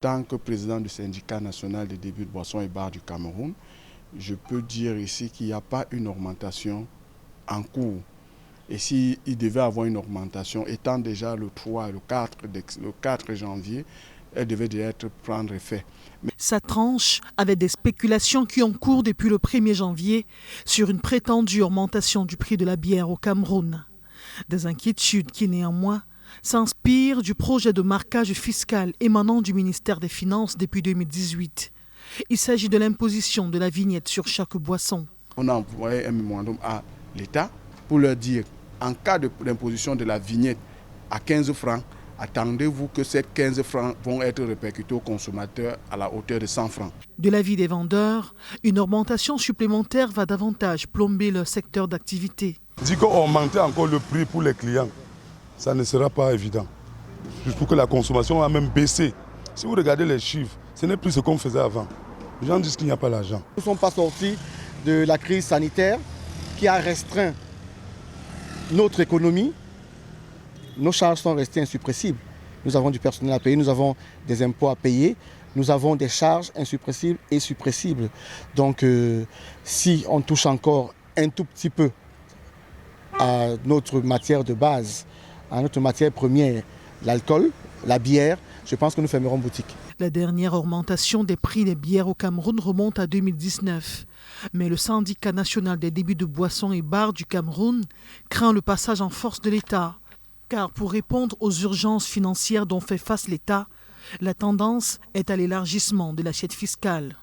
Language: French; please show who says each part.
Speaker 1: Tant que président du syndicat national des débits de boissons et bars du Cameroun, je peux dire ici qu'il n'y a pas une augmentation en cours. Et s'il devait avoir une augmentation, étant déjà le 3 et le 4 janvier, elle devait déjà prendre effet.
Speaker 2: Ça tranche avec des spéculations qui ont cours depuis le 1er janvier sur une prétendue augmentation du prix de la bière au Cameroun. Des inquiétudes qui néanmoins s'inspirent du projet de marquage fiscal émanant du ministère des Finances depuis 2018. Il s'agit de l'imposition de la vignette sur chaque boisson.
Speaker 1: On a envoyé un mémorandum à l'État pour leur dire, en cas d'imposition de la vignette à 15 francs, attendez-vous que ces 15 francs vont être répercutés aux consommateurs à la hauteur de 100 francs.
Speaker 2: De l'avis des vendeurs, une augmentation supplémentaire va davantage plomber leur secteur d'activité.
Speaker 3: Dit qu'augmenter encore le prix pour les clients, ça ne sera pas évident. Juste pour que la consommation va même baisser. Si vous regardez les chiffres, ce n'est plus ce qu'on faisait avant. Les gens disent qu'il n'y a pas l'argent.
Speaker 4: Nous ne sommes pas sortis de la crise sanitaire qui a restreint notre économie. Nos charges sont restées insuppressibles. Nous avons du personnel à payer, nous avons des impôts à payer, nous avons des charges insuppressibles et suppressibles. Donc si on touche encore un tout petit peu à notre matière de base, à notre matière première, l'alcool, la bière, je pense que nous fermerons boutique.
Speaker 2: La dernière augmentation des prix des bières au Cameroun remonte à 2019. Mais le syndicat national des débits de boissons et bars du Cameroun craint le passage en force de l'État. Car pour répondre aux urgences financières dont fait face l'État, la tendance est à l'élargissement de l'assiette fiscale.